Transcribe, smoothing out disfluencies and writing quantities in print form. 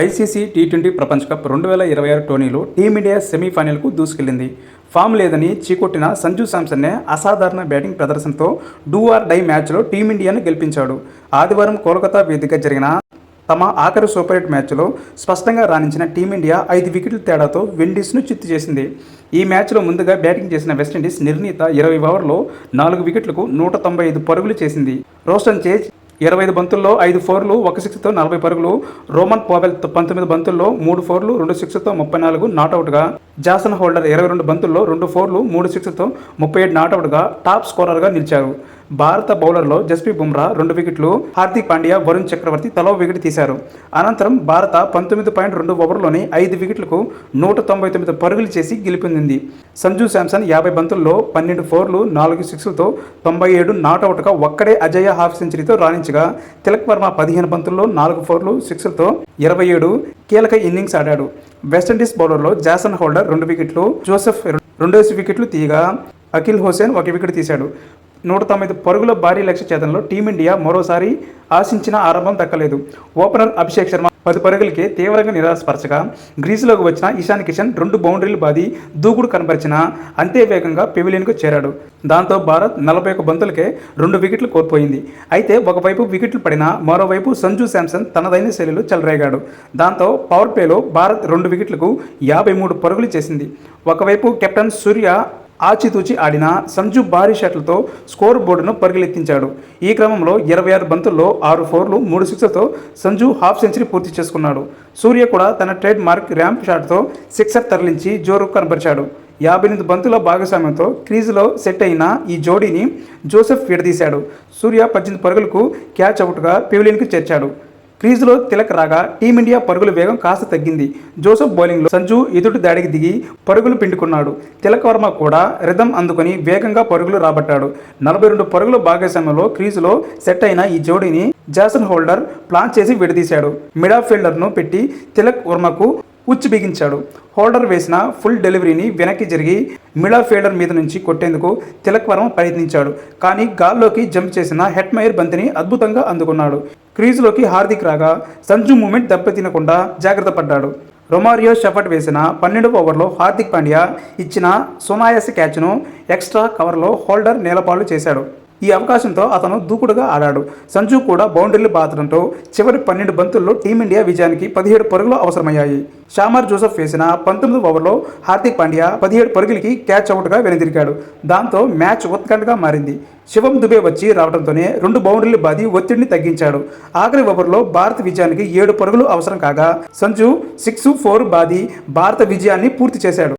ICC T20 ప్రపంచ cup 2026 టోర్నీలో team India సెమీఫైనల్కు దూసుకెళ్లింది. ఫామ్ లేదని చీకొట్టిన సంజు శాంసన్నే అసాధారణ బ్యాటింగ్ ప్రదర్శనతో డూ ఆర్ డై మ్యాచ్లో టీమిండియాను గెలిపించాడు. ఆదివారం కోల్కతా వేదికగా జరిగిన తమ ఆఖరి సూపర్ 8 మ్యాచ్లో స్పష్టంగా రాణించిన టీమిండియా 5 వికెట్ల తేడాతో విండీస్ను చిత్తు చేసింది. ఈ మ్యాచ్లో ముందుగా బ్యాటింగ్ చేసిన వెస్టిండీస్ నిర్ణీత 20 ఓవర్లలో 4 వికెట్లకు 195 పరుగులు చేసింది. రోస్టన్ చేజ్ 25 బంతుల్లో 5 ఫోర్లు 1 సిక్స్తో 40 పరుగులు, రోమన్ పోవెల్ 19 బంతుల్లో 3 ఫోర్లు 2 సిక్స్తో 34 నాటౌట్గా, జాసన్ హోల్డర్ 22 బంతుల్లో 2 ఫోర్లు 3 సిక్స్తో 37 నాటౌట్గా టాప్ స్కోరర్గా నిలిచారు. భారత బౌలర్లో జస్ప్రీత్ బుమ్రా 2 వికెట్లు, హార్దిక్ పాండ్యా, వరుణ్ చక్రవర్తి తలో వికెట్ తీశారు. అనంతరం భారత 19.2 ఓవర్లోని 5 వికెట్లకు 199 పరుగులు చేసి గెలుపొందింది. సంజు శాంసన్ 50 బంతుల్లో 12 ఫోర్లు 4 సిక్స్లతో 97 నాటౌట్గా ఒక్కడే అజేయ హాఫ్ సెంచరీతో రాణించగా, తిలక్ వర్మ 15 బంతుల్లో 4 ఫోర్లు 6లతో 27 కీలక ఇన్నింగ్స్ ఆడాడు. వెస్టిండీస్ బౌలర్లో జాసన్ హోల్డర్ 2 వికెట్లు, జోసెఫ్ 2 వికెట్లు తీయగా, అఖిల్ హుసేన్ 1 వికెట్ తీశాడు. 109 పరుగుల భారీ లక్ష్య ఛేదనలో టీమిండియా మరోసారి ఆశించిన ఆరంభం దక్కలేదు. ఓపెనర్ అభిషేక్ శర్మ 10 పరుగులకే తీవ్రంగా నిరాశపరచగా, గ్రీజులోకి వచ్చిన ఇషాన్ కిషన్ 2 బౌండరీలు బాది దూకుడు కనబరిచిన అంతే వేగంగా పెవిలియన్కు చేరాడు. దాంతో భారత్ 41 బంతులకే 2 వికెట్లు కోల్పోయింది. అయితే ఒకవైపు వికెట్లు పడినా మరోవైపు సంజు శాంసన్ తనదైన శైలిలో చెలరేగాడు. దాంతో పవర్ ప్లేలో భారత్ 2 వికెట్లకు 53 పరుగులు చేసింది. ఒకవైపు కెప్టెన్ సూర్య ఆచితూచి ఆడిన సంజు భారీ షాట్లతో స్కోర్ బోర్డును పరుగులెత్తించాడు. ఈ క్రమంలో 26 బంతుల్లో 6 ఫోర్లు 3 సిక్స్లతో సంజు హాఫ్ సెంచరీ పూర్తి చేసుకున్నాడు. సూర్య కూడా తన ట్రేడ్ మార్క్ ర్యాంప్ షాట్తో సిక్సర్ తరలించి జోరు కనబరిచాడు. 58 బంతుల భాగస్వామ్యంతో క్రీజులో సెట్ అయిన ఈ జోడీని జోసెఫ్ విడదీశాడు. సూర్య 18 పరుగులకు క్యాచ్ అవుట్గా పెవిలియన్కు చేర్చాడు. క్రీజులో తిలక్ రాగా టీమిండియా పరుగుల వేగం కాస్త తగ్గింది. జోసెఫ్ బౌలింగ్లో సంజు ఎదుటి దాడికి దిగి పరుగులు పిండుకున్నాడు. తిలక్ వర్మ కూడా రిథం అందుకొని వేగంగా పరుగులు రాబట్టాడు. 42 పరుగుల భాగస్వామ్యంలో క్రీజులో సెట్ అయిన ఈ జోడీని జాసన్ హోల్డర్ ప్లాన్ చేసి విడదీశాడు. మిడ్ ఆఫ్ ఫీల్డర్ను పెట్టి తిలక్ వర్మకు ఉచ్చు బిగించాడు. హోల్డర్ వేసిన ఫుల్ డెలివరీని వెనక్కి జరిగి మిడ్ ఆఫ్ ఫీల్డర్ మీద నుంచి కొట్టేందుకు తిలక్ వర్మ ప్రయత్నించాడు. కానీ గాల్లోకి జంప్ చేసిన హెట్మయర్ బంతిని అద్భుతంగా అందుకున్నాడు. క్రీజులోకి హార్దిక్ రాగా సంజు మూమెంట్ దెబ్బతినకుండా జాగ్రత్త పడ్డాడు. రొమారియో షఫట్ వేసిన 12వ ఓవర్లో హార్దిక్ పాండ్యా ఇచ్చిన సునాయాస క్యాచ్ను ఎక్స్ట్రా కవర్లో హోల్డర్ నేలపాలు చేశాడు. ఈ అవకాశంతో అతను దూకుడుగా ఆడాడు. సంజు కూడా బౌండరీలు బాతడంతో చివరి 12 బంతుల్లో టీమిండియా విజయానికి 17 పరుగులు అవసరమయ్యాయి. షామర్ జోసెఫ్ వేసిన 19వ ఓవర్లో హార్దిక్ పాండ్యా 17 పరుగులకి క్యాచ్ అవుట్గా వెనుదిరిగాడు. దాంతో మ్యాచ్ ఉత్కంఠగా మారింది. శివం దుబే వచ్చి రావడంతోనే 2 బౌండరీలు బాది ఒత్తిడిని తగ్గించాడు. ఆఖరి ఓవర్లో భారత విజయానికి 7 పరుగులు అవసరం కాగా సంజు 6, 4 బాది భారత విజయాన్ని పూర్తి చేశాడు.